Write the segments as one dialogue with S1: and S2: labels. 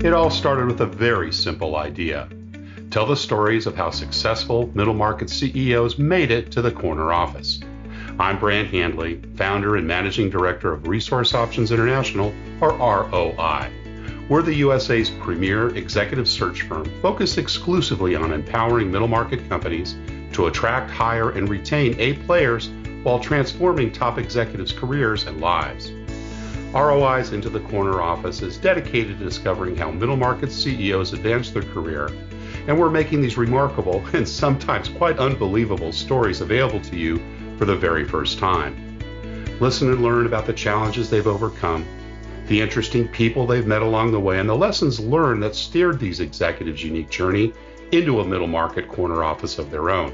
S1: It all started with a very simple idea. Tell the stories of how successful middle market CEOs made it to the corner office. I'm Brant Handley, founder and managing director of Resource Options International, or ROI. We're the USA's premier executive search firm focused exclusively on empowering middle market companies to attract, hire, and retain A players while transforming top executives' careers and lives. ROI's Into the Corner office is dedicated to discovering how middle market CEOs advance their career, and we're making these remarkable and sometimes quite unbelievable stories available to you for the very first time. Listen and learn about the challenges they've overcome, the interesting people they've met along the way, and the lessons learned that steered these executives' unique journey into a middle market corner office of their own.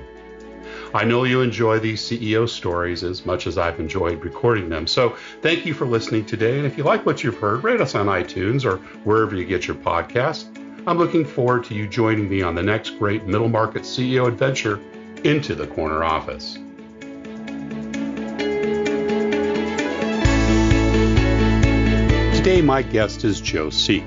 S1: I know you enjoy these CEO stories as much as I've enjoyed recording them. So thank you for listening today. And if you like what you've heard, rate us on iTunes or wherever you get your podcasts. I'm looking forward to you joining me on the next great middle market CEO adventure into the corner office. Today, my guest is Joe Siech.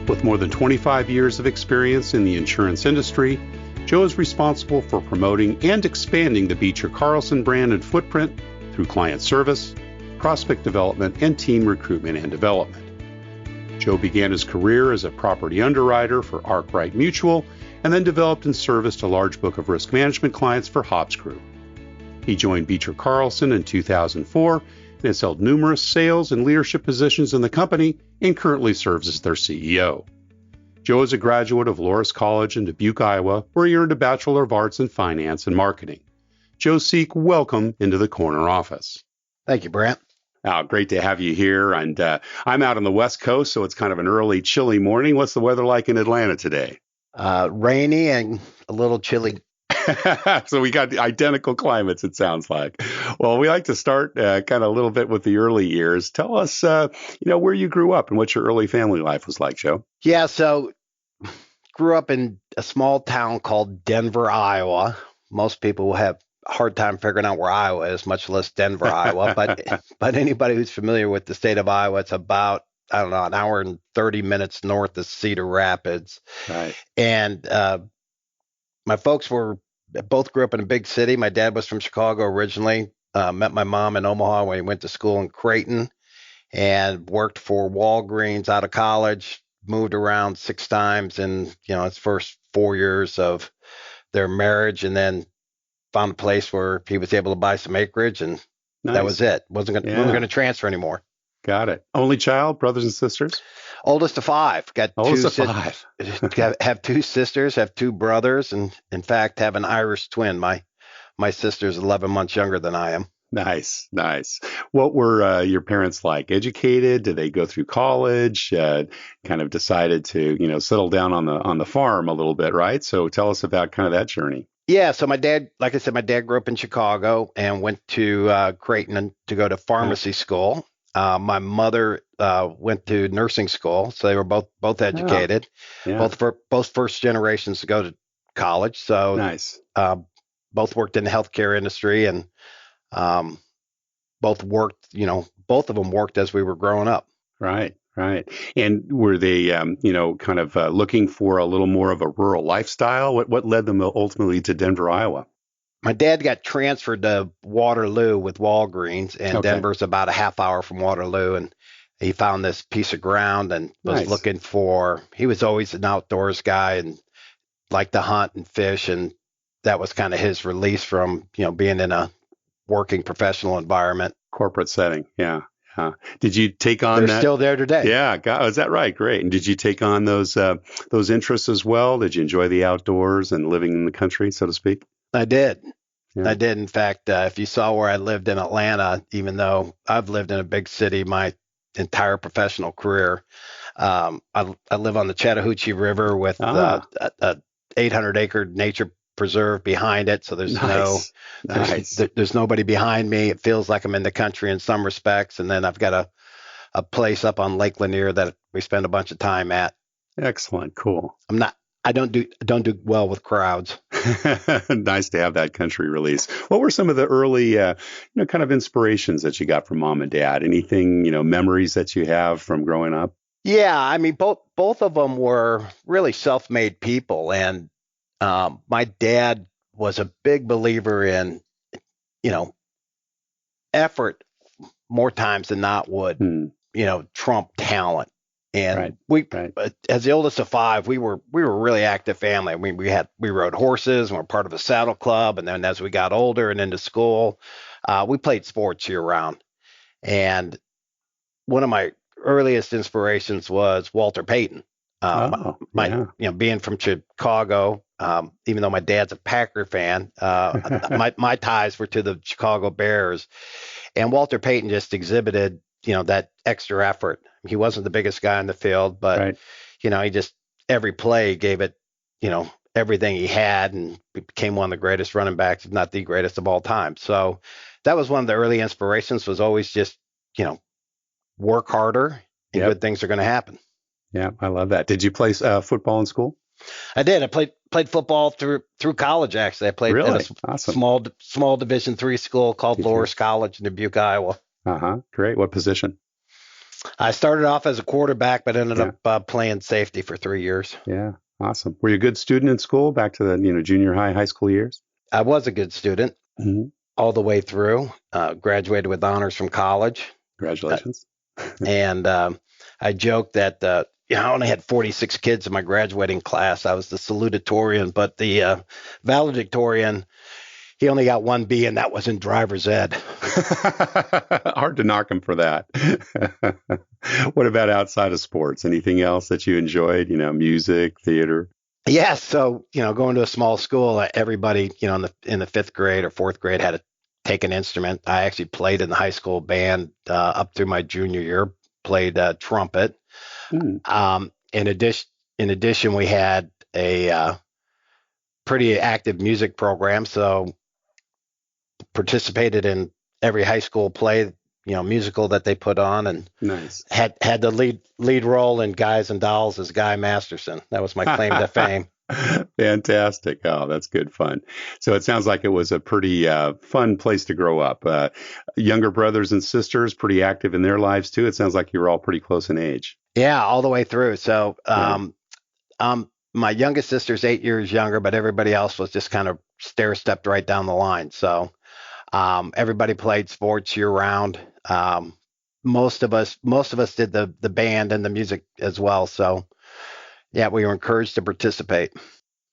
S1: With more than 25 years of experience in the insurance industry, Joe is responsible for promoting and expanding the Beecher Carlson brand and footprint through client service, prospect development, and team recruitment and development. Joe began his career as a property underwriter for Arkwright Mutual and then developed and serviced a large book of risk management clients for Hobbs Group. He joined Beecher Carlson in 2004 and has held numerous sales and leadership positions in the company and currently serves as their CEO. Joe is a graduate of Loras College in Dubeque, Iowa, where he earned a Bachelor of Arts in Finance and Marketing. Joe Siech, welcome into the corner office.
S2: Thank you, Brant.
S1: Great to have you here. And I'm out on the West Coast, so it's kind of an early, chilly morning. What's the weather like in Atlanta today?
S2: Rainy and a little chilly.
S1: So we got identical climates, it sounds like. Well, we like to start kind of a little bit with the early years. Tell us, where you grew up and what your early family life was like, Joe.
S2: Yeah, so grew up in a small town called Denver, Iowa. Most people will have a hard time figuring out where Iowa is, much less Denver, Iowa. But anybody who's familiar with the state of Iowa, it's about, an hour and 30 minutes north of Cedar Rapids.
S1: Right.
S2: And my folks both grew up in a big city. My dad was from Chicago originally. Met my mom in Omaha when he went to school in Creighton and worked for Walgreens out of college, moved around 6 times in, his first 4 years of their marriage, and then found a place where he was able to buy some acreage, and
S1: Nice.
S2: That was it. Wasn't going to transfer anymore.
S1: Got it. Only child, brothers and sisters?
S2: Oldest of 5.
S1: Oldest of 5.
S2: Have 2 sisters, have 2 brothers, and in fact have an Irish twin. My sister's 11 months younger than I am.
S1: Nice. What were your parents like? Educated? Did they go through college? Kind of decided to, settle down on the farm a little bit, right? So tell us about kind of that journey.
S2: Yeah. So my dad, like I said, my dad grew up in Chicago and went to Creighton to go to pharmacy school. My mother went to nursing school, so they were both educated.
S1: Yeah.
S2: Both first generations to go to college. So
S1: nice.
S2: Both worked in the healthcare industry, and both of them worked as we were growing up.
S1: Right. And were they, kind of looking for a little more of a rural lifestyle? What led them ultimately to Denver, Iowa?
S2: My dad got transferred to Waterloo with Walgreens, and
S1: Okay.
S2: Denver's about a half hour from Waterloo. And he found this piece of ground and was
S1: Nice.
S2: he was always an outdoors guy and liked to hunt and fish. And that was kind of his release from, being in a working professional environment.
S1: Corporate setting. Yeah. Did you take on
S2: They're
S1: that?
S2: still there today.
S1: Yeah. Is that right? Great. And did you take on those interests as well? Did you enjoy the outdoors and living in the country, so to speak?
S2: I did.
S1: Yeah.
S2: I did. In fact, if you saw where I lived in Atlanta, even though I've lived in a big city my entire professional career, I live on the Chattahoochee River with a 800-acre nature preserve behind it. So there's there's nobody behind me. It feels like I'm in the country in some respects. And then I've got a place up on Lake Lanier that we spend a bunch of time at.
S1: Excellent. Cool.
S2: I don't do well with crowds.
S1: Nice to have that country release. What were some of the early, kind of inspirations that you got from mom and dad? Anything, memories that you have from growing up?
S2: Yeah, I mean, both of them were really self-made people, and my dad was a big believer in, you know, effort more times than not would,
S1: Hmm.
S2: trump talent.
S1: Right.
S2: And
S1: Right.
S2: as the oldest of five, we were a really active family. I mean, we rode horses and we're part of a saddle club. And then as we got older and into school, we played sports year round. And one of my earliest inspirations was Walter Payton.
S1: Oh,
S2: My
S1: yeah.
S2: being from Chicago, even though my dad's a Packer fan, my ties were to the Chicago Bears, and Walter Payton just exhibited, that extra effort. He wasn't the biggest guy in the field, but
S1: Right.
S2: he just every play gave it, everything he had, and became one of the greatest running backs, if not the greatest of all time. So that was one of the early inspirations. Was always just, you know, work harder and
S1: Yep.
S2: good things are going to happen.
S1: Yeah. I love that. Did you play football in school?
S2: I did. I played football through college. Actually, I played at
S1: Really?
S2: a
S1: Awesome.
S2: small Division III school called
S1: Did you?
S2: Loras College in Dubuque, Iowa.
S1: Uh-huh. Great. What position?
S2: I started off as a quarterback, but ended
S1: Yeah.
S2: up playing safety for 3 years.
S1: Yeah. Awesome. Were you a good student in school back to the, junior high, high school years?
S2: I was a good student
S1: Hmm.
S2: all the way through. Graduated with honors from college, uh,
S1: Congratulations.
S2: and I joked that I only had 46 kids in my graduating class. I was the salutatorian, but the valedictorian, he only got one B, and that was in driver's ed.
S1: Hard to knock him for that. What about outside of sports? Anything else that you enjoyed? Music, theater?
S2: Yeah, so going to a small school, everybody in the fifth grade or fourth grade had to take an instrument. I actually played in the high school band up through my junior year. Played trumpet.
S1: Hmm.
S2: In addition, we had a pretty active music program, so participated in every high school play, musical that they put on, and
S1: Nice.
S2: had the lead role in Guys and Dolls as Guy Masterson. That was my claim to fame.
S1: Fantastic. Oh, that's good fun. So it sounds like it was a pretty fun place to grow up. Younger brothers and sisters, pretty active in their lives too. It sounds like you were all pretty close in age.
S2: Yeah, all the way through. So,
S1: Yeah.
S2: my youngest sister's 8 years younger, but everybody else was just kind of stair stepped right down the line. So, everybody played sports year round. Most of us did the band and the music as well. So, yeah, we were encouraged to participate.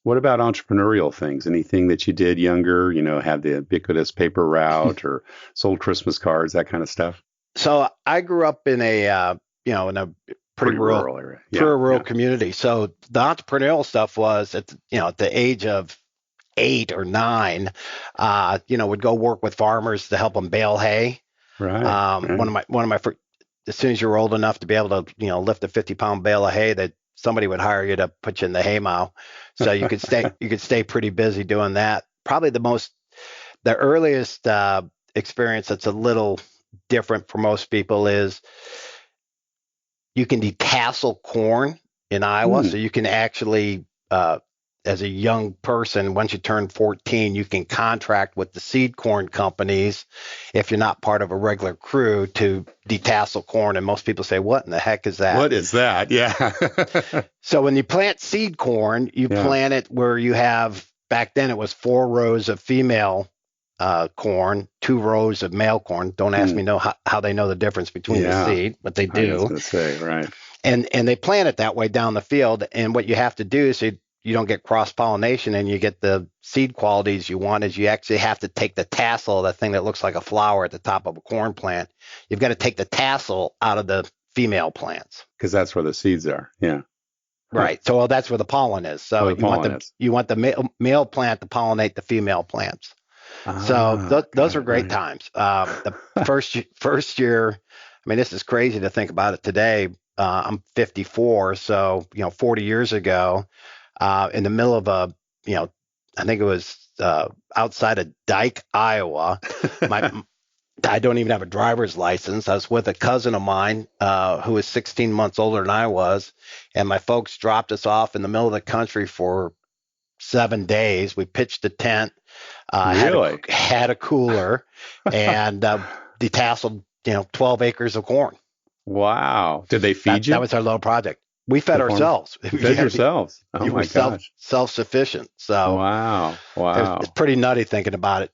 S1: What about entrepreneurial things? Anything that you did younger, had the ubiquitous paper route or sold Christmas cards, that kind of stuff?
S2: So I grew up in a pretty
S1: Pretty
S2: rural,
S1: rural area. Yeah.
S2: pretty rural
S1: Yeah.
S2: community. So the entrepreneurial stuff was at the age of 8 or 9, would go work with farmers to help them bale hay.
S1: Right. Right.
S2: As soon as you were old enough to be able to, lift a 50-pound bale of hay, that somebody would hire you to put you in the hay mow, so you could stay pretty busy doing that. Probably the earliest experience that's a little different for most people is you can detassel corn in Iowa.
S1: Hmm.
S2: So you can actually, as a young person, once you turn 14, you can contract with the seed corn companies if you're not part of a regular crew to detassel corn. And most people say, what in the heck is that?
S1: What is that? Yeah.
S2: So when you plant seed corn, you
S1: Yeah.
S2: plant it where you have, back then it was 4 rows of female corn, 2 rows of male corn. Don't ask
S1: Hmm.
S2: me how they know the difference between the
S1: Yeah.
S2: seed, but they
S1: I was
S2: do.
S1: going to say, right.
S2: And they plant it that way down the field. And what you have to do, so you don't get cross pollination and you get the seed qualities you want, is you actually have to take the tassel, that thing that looks like a flower at the top of a corn plant. You've got to take the tassel out of the female plants.
S1: Because that's where the seeds are. Yeah. Huh.
S2: Right. So that's where the pollen is. So
S1: Oh, the pollen is.
S2: you want the male plant to pollinate the female plants. So
S1: Got
S2: those are
S1: it.
S2: great
S1: Right.
S2: times. The first year, I mean, this is crazy to think about it today. I'm 54, so 40 years ago, in the middle of I think it was outside of Dyke, Iowa. I don't even have a driver's license. I was with a cousin of mine who was 16 months older than I was, and my folks dropped us off in the middle of the country for 7 days. We pitched a tent,
S1: Really?
S2: had a cooler, and detasseled 12 acres of corn.
S1: Wow. Did they feed you?
S2: That was our little project. We fed
S1: The farm?
S2: ourselves.
S1: You fed yourselves. Oh
S2: You
S1: my
S2: were
S1: gosh.
S2: self-sufficient. So
S1: Wow.
S2: it's
S1: Wow.
S2: pretty nutty thinking about it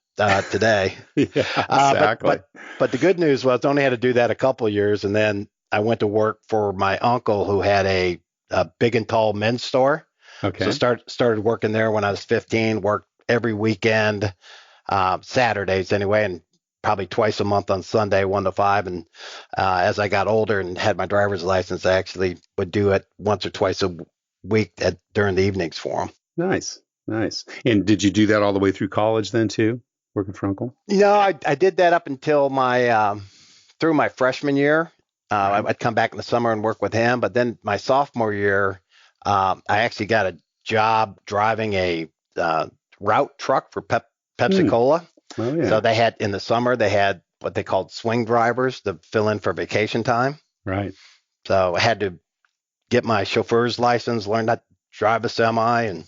S2: today.
S1: Yeah,
S2: But
S1: exactly.
S2: the good news was I only had to do that a couple of years, and then I went to work for my uncle who had a big and tall men's store. So
S1: Okay.
S2: started working there when I was 15. Worked every weekend, Saturdays anyway, and probably twice a month on Sunday, 1 to 5. And as I got older and had my driver's license, I actually would do it once or twice a week during the evenings for them.
S1: Nice. Nice. And did you do that all the way through college then too? Working for Uncle?
S2: I did that up until through my freshman year.
S1: Right.
S2: I'd come back in the summer and work with him. But then my sophomore year, I actually got a job driving a route truck for Pepsi
S1: Hmm.
S2: Cola.
S1: Oh yeah.
S2: So in the summer, they had what they called swing drivers to fill in for vacation time.
S1: Right.
S2: So I had to get my chauffeur's license, learn how to drive a semi, and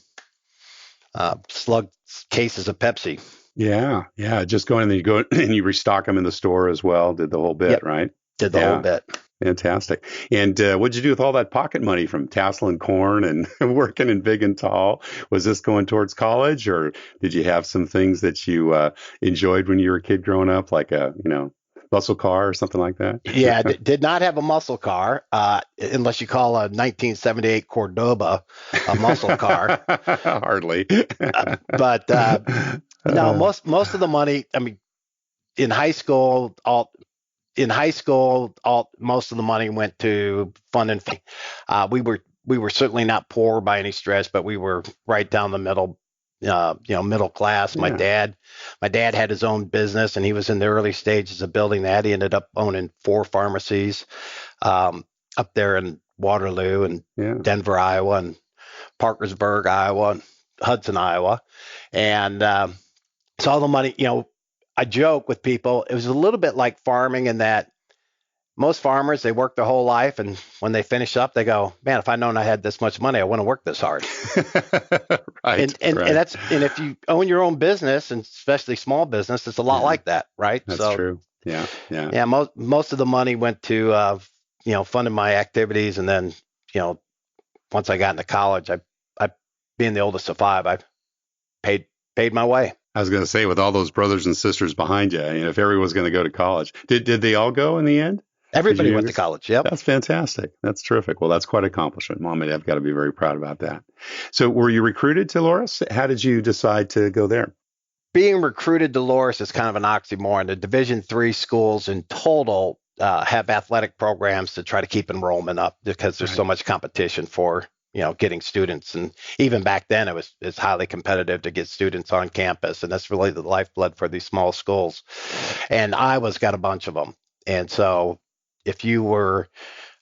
S2: slug cases of Pepsi.
S1: Yeah. Yeah. Just going and then you go and you restock them in the store as well. Did the whole bit,
S2: Yep,
S1: right?
S2: did the whole
S1: Yeah.
S2: bit.
S1: Fantastic. And what'd you do with all that pocket money from tasseling corn and working in big and tall? Was this going towards college, or did you have some things that you enjoyed when you were a kid growing up, like a muscle car or something like that?
S2: Yeah, did not have a muscle car, unless you call a 1978 Cordoba a muscle car.
S1: Hardly.
S2: But no, most of the money. I mean, in high school, most of the money went to funding. We were certainly not poor by any stretch, but we were right down the middle. Middle class. My
S1: Yeah.
S2: dad had his own business, and he was in the early stages of building that. He ended up owning 4 pharmacies up there in Waterloo and
S1: Yeah.
S2: Denver, Iowa, and Parkersburg, Iowa, and Hudson, Iowa. And so all the money, I joke with people, it was a little bit like farming in that most farmers, they work their whole life, and when they finish up, they go, "Man, if I'd known I had this much money, I wouldn't work this hard."
S1: Right.
S2: And
S1: Right.
S2: if you own your own business, and especially small business, it's a lot
S1: Yeah.
S2: like that, right?
S1: That's
S2: So
S1: true. Yeah. Yeah.
S2: yeah, most of the money went to funding my activities, and then you know once I got into college, I being the oldest of 5, I paid my way.
S1: I was going to say, with all those brothers and sisters behind you, if everyone's going to go to college, did they all go in the end?
S2: Everybody went to college. Yep.
S1: That's fantastic. That's terrific. Well, that's quite an accomplishment. Mom and Dad have got to be very proud about that. So, were you recruited to Loras? How did you decide to go there?
S2: Being recruited to Loras is kind of an oxymoron. The Division III schools in total have athletic programs to try to keep enrollment up because there's so much competition for getting students. And even back then, it's highly competitive to get students on campus, and that's really the lifeblood for these small schools. And Iowa's got a bunch of them. And so if you were,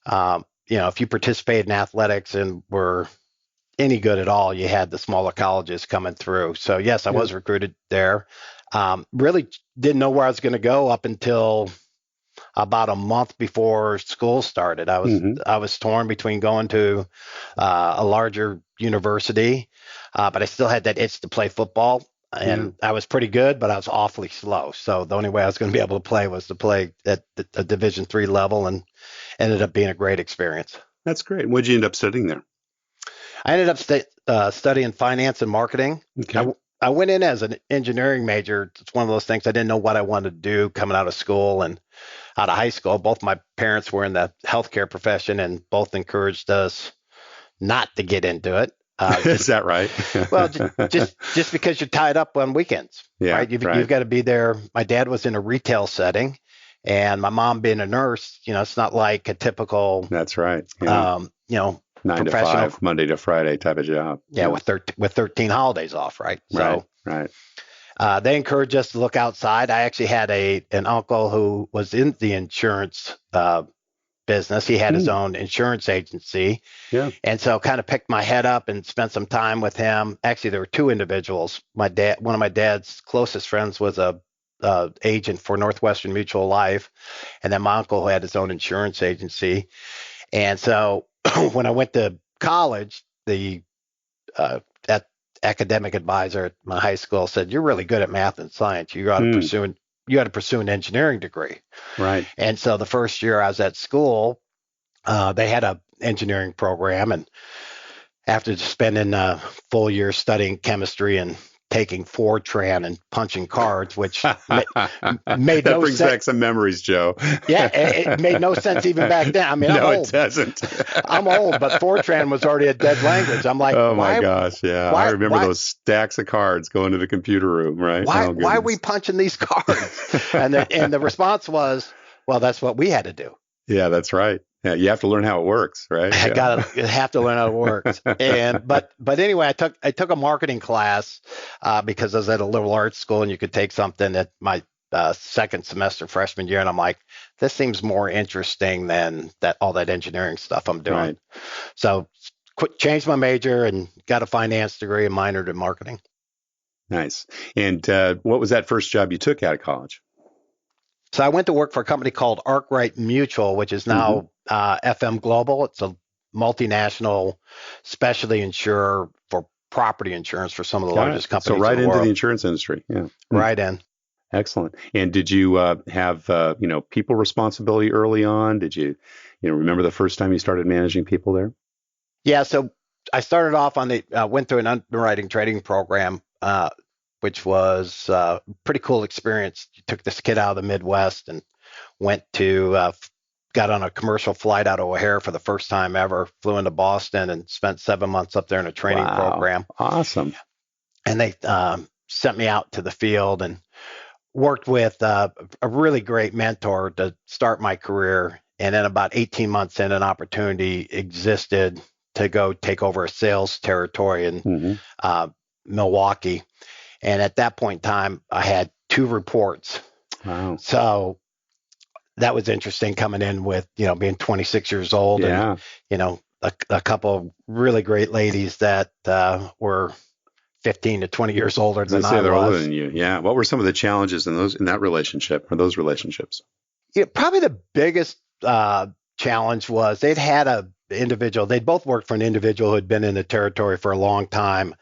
S2: if you participated in athletics and were any good at all, you had the smaller colleges coming through. So yes, I was recruited there. Really didn't know where I was going to go up until about a month before school started. I was torn between going to a larger university, but I still had that itch to play football. And I was pretty good, but I was awfully slow. So the only way I was going to be able to play was to play at a Division III level, and ended up being a great experience.
S1: That's great. What did you end up studying there?
S2: I ended up studying finance and marketing.
S1: Okay.
S2: I went in as an engineering major. It's one of those things I didn't know what I wanted to do coming out of school and out of high school. Both my parents were in the healthcare profession, and both encouraged us not to get into it.
S1: Is that right?
S2: Well, just because you're tied up on weekends, right? You've got to be there. My dad was in a retail setting, and my mom being a nurse, it's not like a typical.
S1: That's right. Yeah. 9 to 5, Monday to Friday type of job.
S2: Yeah, with 13 holidays off, right? So,
S1: right.
S2: They encouraged us to look outside. I actually had an uncle who was in the insurance business. He had his own insurance agency.
S1: Yeah.
S2: And so kind of picked my head up and spent some time with him. Actually, there were 2 individuals. One of my dad's closest friends was a agent for Northwestern Mutual Life, and then my uncle who had his own insurance agency. And so when I went to college, the academic advisor at my high school said, "You're really good at math and science. You ought to you had to pursue an engineering degree.
S1: Right.
S2: And so the first year I was at school, they had a engineering program, and after spending a full year studying chemistry and taking Fortran and punching cards, which made
S1: That
S2: no
S1: brings
S2: sense.
S1: back some memories, Joe.
S2: Yeah, it made no sense even back then. I mean, I'm
S1: No,
S2: old.
S1: it doesn't.
S2: I'm old, but Fortran was already a dead language. I'm like,
S1: Oh my
S2: why?
S1: gosh, yeah. I remember those stacks of cards going to the computer room, right?
S2: Why?
S1: Oh,
S2: Why are we
S1: goodness.
S2: punching these cards? And the response was, well, that's what we had to do.
S1: Yeah, that's right. Yeah, you have to learn how it works, right?
S2: I
S1: Yeah.
S2: have to learn how it works. And but anyway, I took a marketing class because I was at a liberal arts school, and you could take something at my second semester freshman year, and I'm like, this seems more interesting than all that engineering stuff I'm doing.
S1: Right.
S2: So changed my major and got a finance degree and minored in marketing.
S1: Nice. And what was that first job you took out of college?
S2: So I went to work for a company called Arkwright Mutual, which is now FM Global. It's a multinational specialty insurer for property insurance for some of the largest companies.
S1: So right
S2: in the
S1: into
S2: world.
S1: the insurance industry. Yeah.
S2: Right in.
S1: Excellent. And did you have people responsibility early on? Did you remember the first time you started managing people there?
S2: Yeah. So I started off went through an underwriting trading program, which was a pretty cool experience. You took this kid out of the Midwest and got on a commercial flight out of O'Hare for the first time ever, flew into Boston and spent 7 months up there in a training program.
S1: Awesome.
S2: And they sent me out to the field and worked with a really great mentor to start my career. And then about 18 months in, an opportunity existed to go take over a sales territory in Milwaukee. And at that point in time, I had 2 reports.
S1: Wow.
S2: So that was interesting coming in with, being 26 years old and, a couple of really great ladies that were 15 to 20 years older than I was.
S1: They're older than you. Yeah. What were some of the challenges in that relationship or those relationships?
S2: Yeah, probably the biggest challenge was they'd both worked for an individual who had been in the territory for a long time.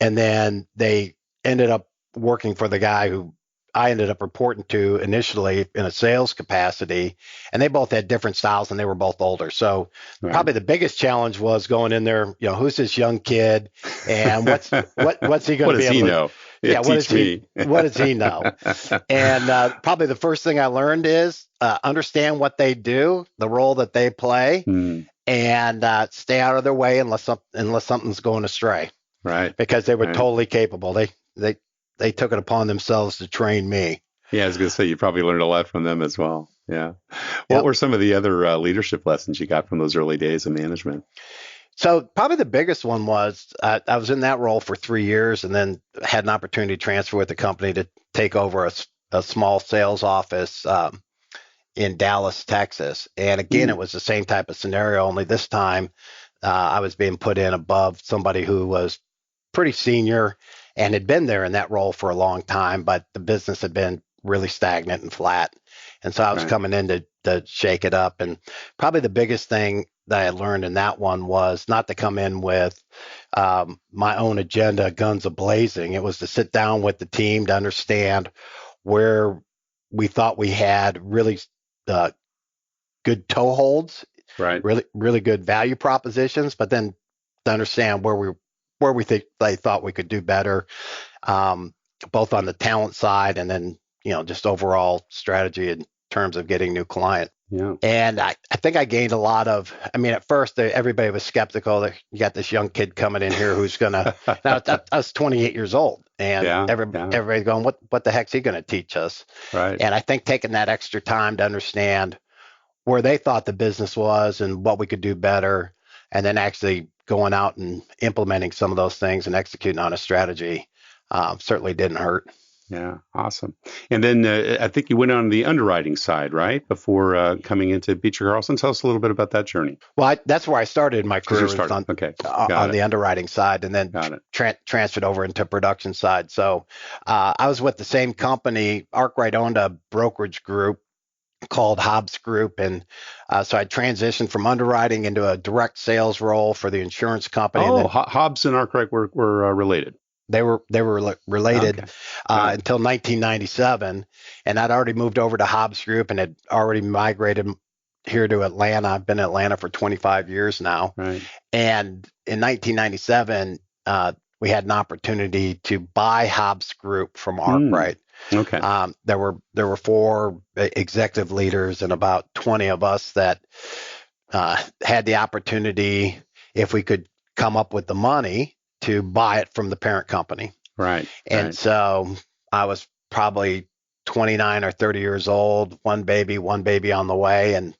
S2: And then they ended up working for the guy who I ended up reporting to initially in a sales capacity, and they both had different styles and they were both older. So probably the biggest challenge was going in there, who's this young kid and what's he going to be able to
S1: know?
S2: Yeah, what does he know? And probably the first thing I learned is understand what they do, the role that they play, and stay out of their way unless something's going astray.
S1: Right.
S2: Because they were totally capable. They took it upon themselves to train me.
S1: Yeah, I was going to say you probably learned a lot from them as well. Yeah. What were some of the other leadership lessons you got from those early days of management?
S2: So probably the biggest one was I was in that role for 3 years and then had an opportunity to transfer with the company to take over a small sales office in Dallas, Texas. And again, it was the same type of scenario, only this time I was being put in above somebody who was pretty senior and had been there in that role for a long time, but the business had been really stagnant and flat. And so I was coming in to shake it up. And probably the biggest thing that I learned in that one was not to come in with my own agenda, guns a-blazing. It was to sit down with the team to understand where we thought we had really good toeholds, really, really good value propositions, but then to understand where we think they thought we could do better, both on the talent side and then, just overall strategy in terms of getting new client.
S1: Yeah.
S2: And I think I gained a lot of, at first everybody was skeptical that you got this young kid coming in here who's going to, I was 28 years old and everybody's going, what the heck's he going to teach us?
S1: Right.
S2: And I think taking that extra time to understand where they thought the business was and what we could do better, and then actually going out and implementing some of those things and executing on a strategy certainly didn't hurt.
S1: Yeah, awesome. And then I think you went on the underwriting side, right, before coming into Beecher Carlson. Tell us a little bit about that journey.
S2: Well, that's where I started my career, on the underwriting side, and then transferred over into production side. So I was with the same company. Arkwright owned a brokerage group called Hobbs Group, and so I transitioned from underwriting into a direct sales role for the insurance company.
S1: Oh, Hobbs and Arkwright were related.
S2: related
S1: Okay. Got it.
S2: until 1997, and I'd already moved over to Hobbs Group and had already migrated here to Atlanta. I've been in Atlanta for 25 years now,
S1: Right.
S2: and in 1997, we had an opportunity to buy Hobbs Group from Arkwright.
S1: Okay.
S2: There were 4 executive leaders and about 20 of us that had the opportunity, if we could come up with the money, to buy it from the parent company.
S1: Right.
S2: And so I was probably 29 or 30 years old, one baby on the way, and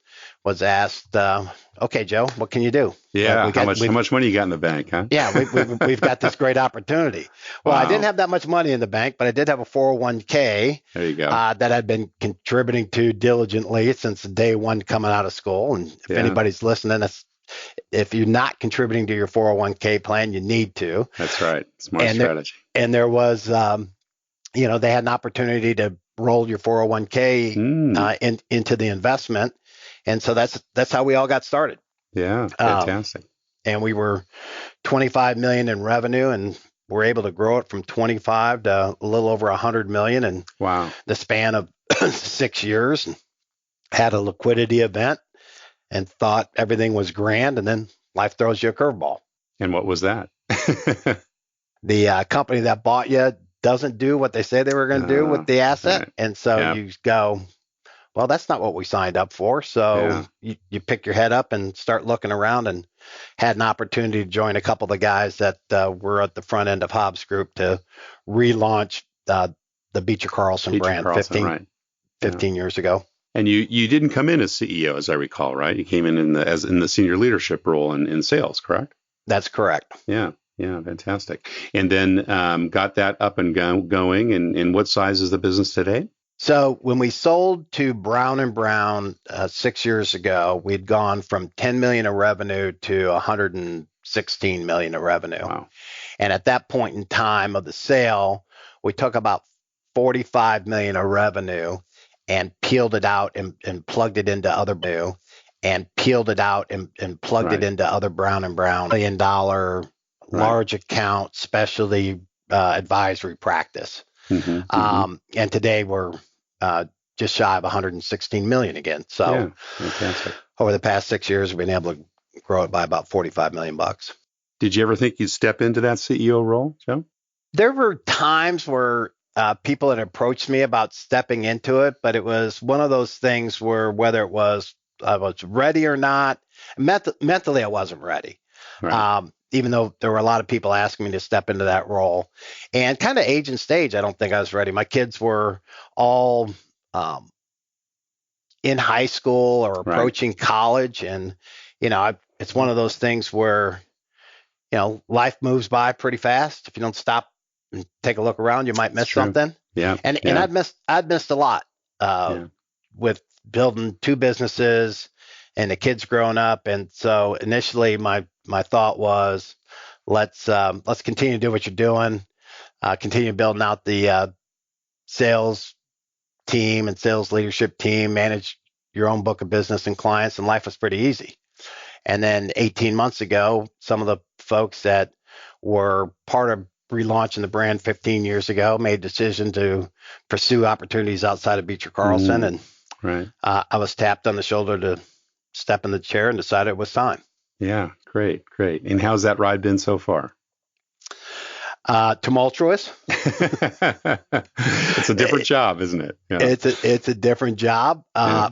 S2: was asked, okay, Joe, what can you do?
S1: Yeah. How much money you got in the bank, huh?
S2: Yeah, we've got this great opportunity. Well,
S1: Wow.
S2: I didn't have that much money in the bank, but I did have a 401k
S1: There you go.
S2: that I'd been contributing to diligently since day one coming out of school. And if
S1: Yeah.
S2: anybody's listening, if you're not contributing to your 401k plan, you need to.
S1: That's right. Smart strategy.
S2: And there was, they had an opportunity to roll your 401k into the investment. And so that's how we all got started.
S1: Yeah, fantastic.
S2: And we were 25 million in revenue, and we're able to grow it from 25 to a little over 100 million in the span of 6 years. And had a liquidity event and thought everything was grand, and then life throws you a curveball.
S1: And what was that?
S2: The company that bought you doesn't do what they say they were going to do with the asset.
S1: Right.
S2: And so you go, well, that's not what we signed up for. So you pick your head up and start looking around, and had an opportunity to join a couple of the guys that were at the front end of Hobbs Group to relaunch the Beecher Carlson brand 15 years ago. And
S1: you didn't come in as CEO, as I recall, right? You came in the senior leadership role in sales, correct?
S2: That's correct.
S1: Yeah, fantastic. And then got that up and going. And what size is the business today?
S2: So when we sold to Brown & Brown 6 years ago, we'd gone from 10 million of revenue to 116 million of revenue.
S1: Wow.
S2: And at that point in time of the sale, we took about 45 million of revenue and peeled it out and plugged it into other revenue, and peeled it out and plugged it into other Brown & Brown $1 million large account specialty advisory practice. And today we're just shy of 116 million again. So
S1: fantastic.
S2: Over the past 6 years, we've been able to grow it by about $45 million.
S1: Did you ever think you'd step into that CEO role, Joe?
S2: There were times where people had approached me about stepping into it, but it was one of those things where whether it was I was ready or not, mentally I wasn't ready.
S1: Right.
S2: Even though there were a lot of people asking me to step into that role, and kind of age and stage, I don't think I was ready. My kids were all in high school or approaching college, and it's one of those things where life moves by pretty fast. If you don't stop and take a look around, you might miss something.
S1: Yeah.
S2: And I'd missed a lot with building 2 businesses and the kids growing up. And so initially my thought was, let's continue to do what you're doing, continue building out the sales team and sales leadership team, manage your own book of business and clients, and life was pretty easy. And then 18 months ago, some of the folks that were part of relaunching the brand 15 years ago made a decision to pursue opportunities outside of Beecher Carlson. And I was tapped on the shoulder to step in the chair and decided it was time.
S1: Yeah, great. And how's that ride been so far?
S2: Tumultuous.
S1: It's a different job, isn't it? Yeah.
S2: It's a different job,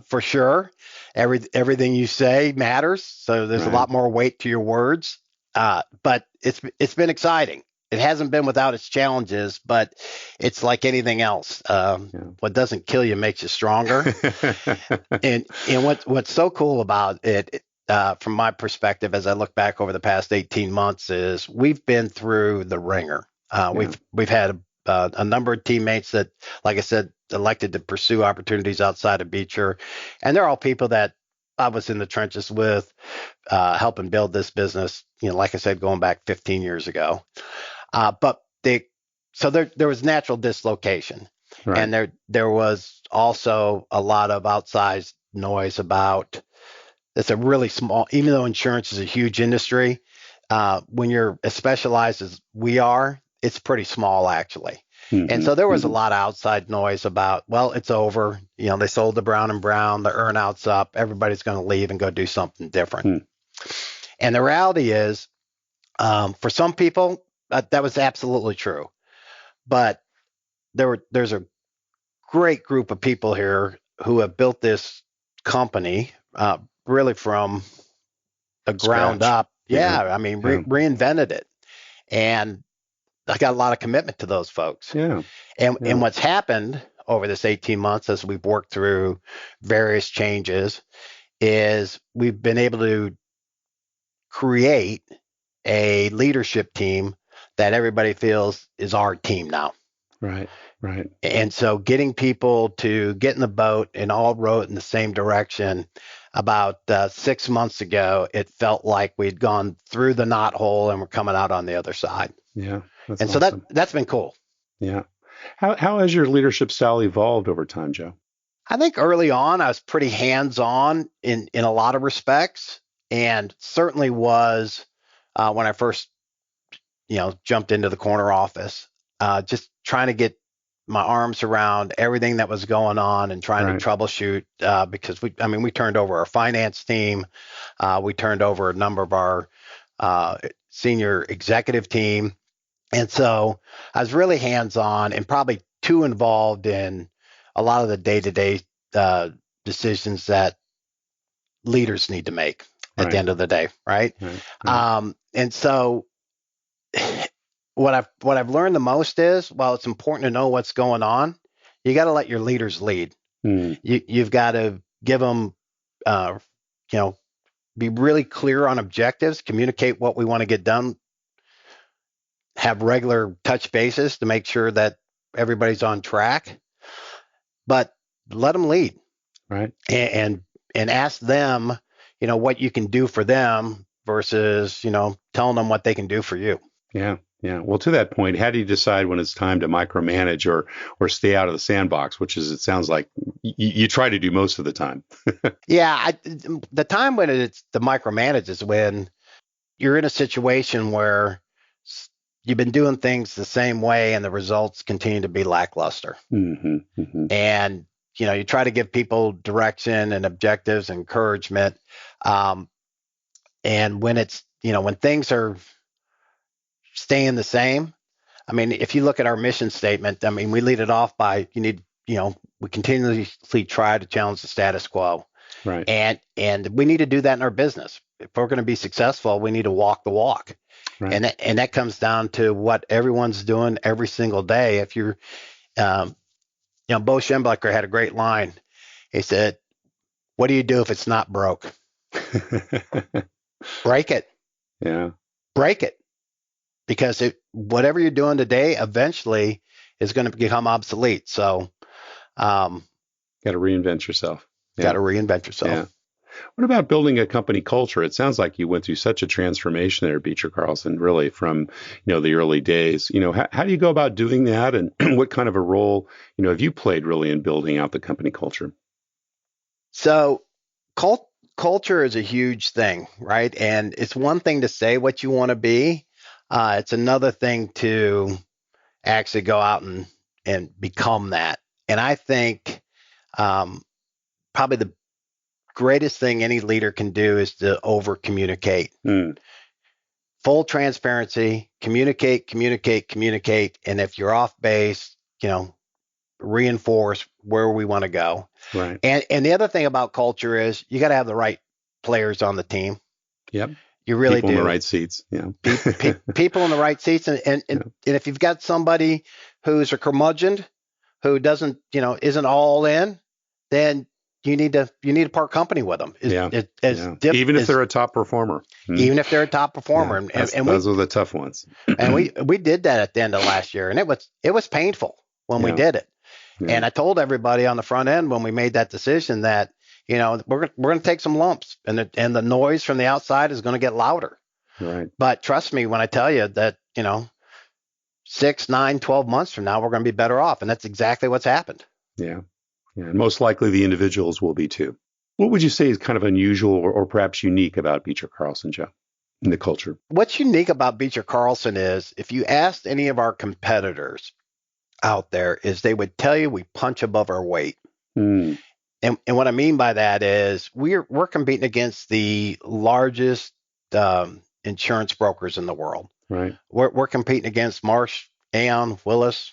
S2: for sure. Everything you say matters. So there's a lot more weight to your words. But it's been exciting. It hasn't been without its challenges, but it's like anything else. What doesn't kill you makes you stronger. and what's so cool about it, from my perspective, as I look back over the past 18 months, is we've been through the ringer. We've had a number of teammates that, like I said, elected to pursue opportunities outside of Beecher, and they're all people that I was in the trenches with, helping build this business. Like I said, going back 15 years ago. But there was natural dislocation, and there was also a lot of outsized noise about. It's a really small, even though insurance is a huge industry, when you're as specialized as we are, it's pretty small actually.
S1: Mm-hmm.
S2: And so there was
S1: Mm-hmm.
S2: a lot of outside noise about, well, it's over. They sold the Brown and Brown, the earnout's up. Everybody's going to leave and go do something different.
S1: Mm.
S2: And the reality is, for some people, that was absolutely true. But there's a great group of people here who have built this company really from the ground
S1: Scratch.
S2: up.
S1: Yeah.
S2: I mean, reinvented it. And I got a lot of commitment to those folks.
S1: Yeah.
S2: And what's happened over this 18 months as we've worked through various changes is we've been able to create a leadership team that everybody feels is our team now.
S1: Right.
S2: And so getting people to get in the boat and all row it in the same direction. About 6 months ago, it felt like we'd gone through the knothole and we're coming out on the other side.
S1: Yeah. That's
S2: and
S1: awesome.
S2: So that's been cool.
S1: Yeah. How has your leadership style evolved over time, Joe?
S2: I think early on, I was pretty hands-on in a lot of respects, and certainly was when I first, jumped into the corner office, just trying to get my arms around everything that was going on and trying to troubleshoot because we turned over our finance team, we turned over a number of our senior executive team, and so I was really hands-on and probably too involved in a lot of the day-to-day decisions that leaders need to make at the end of the day, right? And so what I've learned the most is, while it's important to know what's going on, you got to let your leaders lead. You've got to give them, be really clear on objectives, communicate what we want to get done, have regular touch bases to make sure that everybody's on track, but let them lead.
S1: Right.
S2: And ask them, what you can do for them versus, telling them what they can do for you.
S1: Yeah. Yeah. Well, to that point, how do you decide when it's time to micromanage or stay out of the sandbox, which is, it sounds like you try to do most of the time.
S2: The time when it's the micromanage is when you're in a situation where you've been doing things the same way and the results continue to be lackluster.
S1: Mm-hmm. Mm-hmm.
S2: And, you try to give people direction and objectives, encouragement. And when it's, when things are staying the same, if you look at our mission statement, we lead it off by, we continuously try to challenge the status quo.
S1: Right.
S2: And we need to do that in our business. If we're going to be successful, we need to walk the walk. Right. And that comes down to what everyone's doing every single day. If you're, Bo Schembechler had a great line. He said, "What do you do if it's not broke? Break it."
S1: Yeah.
S2: Break it. Because whatever you're doing today eventually is going to become obsolete. So,
S1: got to reinvent yourself.
S2: Got to reinvent yourself.
S1: Yeah. What about building a company culture? It sounds like you went through such a transformation there, Beecher Carlson, really from, the early days. How do you go about doing that? And what kind of a role, have you played really in building out the company culture?
S2: So culture is a huge thing, right? And it's one thing to say what you want to be. It's another thing to actually go out and become that. And I think probably the greatest thing any leader can do is to over communicate. Full transparency, communicate. And if you're off base, reinforce where we want to go.
S1: Right.
S2: And the other thing about culture is you got to have the right players on the team.
S1: Yep.
S2: You really
S1: people
S2: do.
S1: In the right seats. Yeah.
S2: People in the right seats. And if you've got somebody who's a curmudgeon, who doesn't, isn't all in, then you need to part company with them.
S1: Even if they're a top performer.
S2: Even if they're a top performer.
S1: Yeah, those are the tough ones.
S2: And we did that at the end of last year, and it was painful when we did it. Yeah. And I told everybody on the front end when we made that decision that, we're going to take some lumps, and the noise from the outside is going to get louder.
S1: Right.
S2: But trust me when I tell you that, 6, 9, 12 months from now, we're going to be better off. And that's exactly what's happened.
S1: Yeah. Yeah. And most likely the individuals will be too. What would you say is kind of unusual or perhaps unique about Beecher Carlson, Joe?
S3: in the culture.
S2: What's unique about Beecher Carlson is if you asked any of our competitors out there, is they would tell you we punch above our weight.
S3: Mm.
S2: And what I mean by that is we're competing against the largest insurance brokers in the world.
S3: Right.
S2: We're competing against Marsh, Aon, Willis,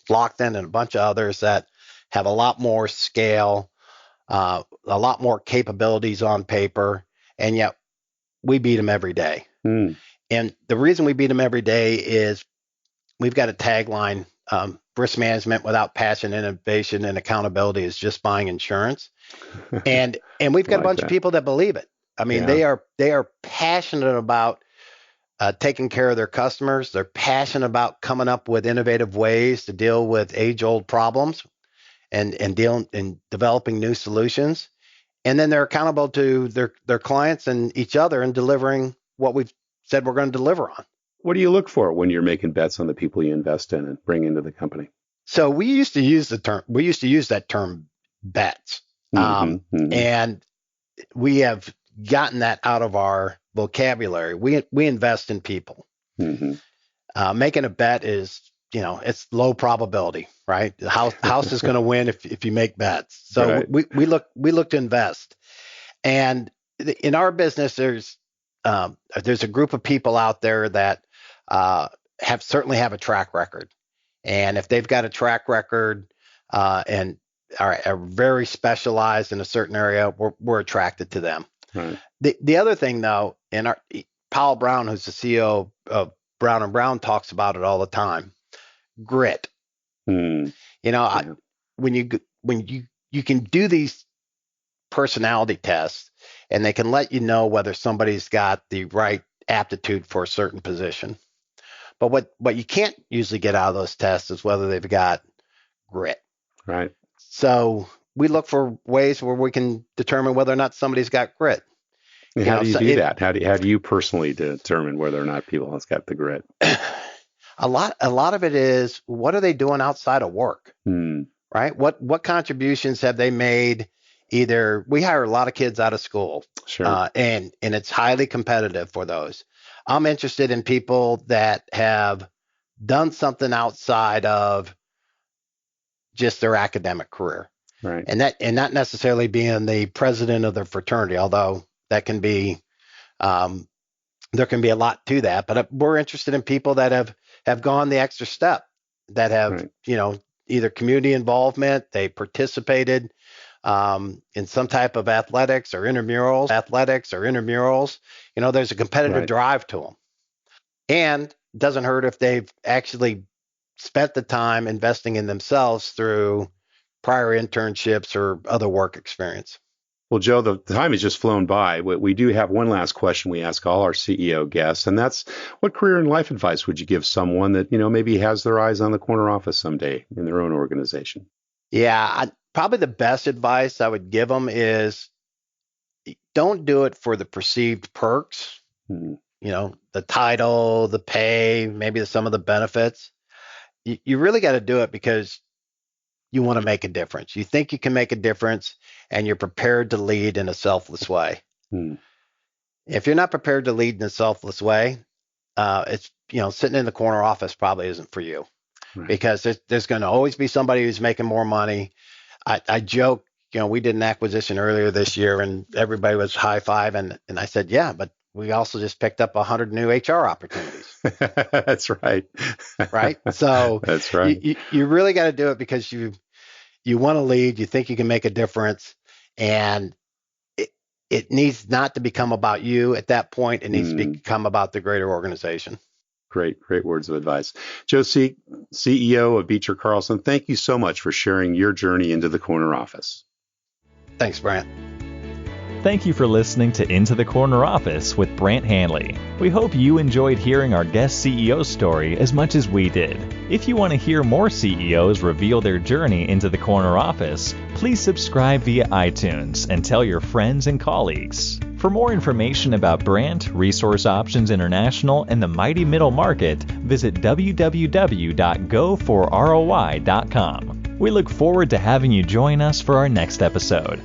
S2: Lockton, and a bunch of others that have a lot more scale, a lot more capabilities on paper, and yet we beat them every day.
S3: Mm.
S2: And the reason we beat them every day is we've got a tagline, risk management without passion, innovation, and accountability is just buying insurance. And we've got a bunch of people that believe it. I mean, they are passionate about taking care of their customers. They're passionate about coming up with innovative ways to deal with age-old problems and developing new solutions. And then they're accountable to their clients and each other in delivering what we've said we're going to deliver on.
S3: What do you look for when you're making bets on the people you invest in and bring into the company?
S2: So we used to use that term bets. And we have gotten that out of our vocabulary. We invest in people. Mm-hmm. Making a bet is, it's low probability, right? The house is going to win if you make bets. So right. we look to invest. And in our business, there's a group of people out there that certainly have a track record. And if they've got a track record and are very specialized in a certain area, we're attracted to them. Right. The other thing, though, Powell Brown, who's the CEO of Brown & Brown, talks about it all the time. Grit. When you can do these personality tests, and they can let you know whether somebody's got the right aptitude for a certain position. But what you can't usually get out of those tests is whether they've got grit.
S3: Right.
S2: So we look for ways where we can determine whether or not somebody's got grit.
S3: And how do you do that? How do you personally determine whether or not people have got the grit?
S2: A lot of it is, what are they doing outside of work? Right? What contributions have they made? Either we hire a lot of kids out of school,
S3: sure,
S2: and it's highly competitive for those. I'm interested in people that have done something outside of just their academic career,
S3: right?
S2: And not necessarily being the president of their fraternity, although that can be, there can be a lot to that. But we're interested in people that have gone the extra step, that have right. Either community involvement, they participated in some type of athletics or intramurals. There's a competitive right. drive to them. And it doesn't hurt if they've actually spent the time investing in themselves through prior internships or other work experience.
S3: Well, Joe, the time has just flown by. We do have one last question we ask all our CEO guests, and that's, what career and life advice would you give someone that, maybe has their eyes on the corner office someday in their own organization?
S2: Yeah, probably the best advice I would give them is, don't do it for the perceived perks, the title, the pay, maybe some of the benefits. You really got to do it because you want to make a difference. You think you can make a difference, and you're prepared to lead in a selfless way. If you're not prepared to lead in a selfless way, it's, sitting in the corner office probably isn't for you. Right. Because there's going to always be somebody who's making more money. I joke, we did an acquisition earlier this year and everybody was high-fiving, and I said, yeah, but we also just picked up 100 new HR opportunities.
S3: That's right.
S2: Right? So
S3: that's right.
S2: You really got to do it because you want to lead, you think you can make a difference, and it needs not to become about you at that point. It needs to become about the greater organization.
S3: Great words of advice. Joe Siech, CEO of Beecher Carlson, thank you so much for sharing your journey into the corner office.
S2: Thanks, Brant.
S4: Thank you for listening to Into the Corner Office with Brant Hanley. We hope you enjoyed hearing our guest CEO story as much as we did. If you want to hear more CEOs reveal their journey into the corner office, please subscribe via iTunes and tell your friends and colleagues. For more information about Brant, Resource Options International, and the mighty middle market, visit www.goforroi.com. We look forward to having you join us for our next episode.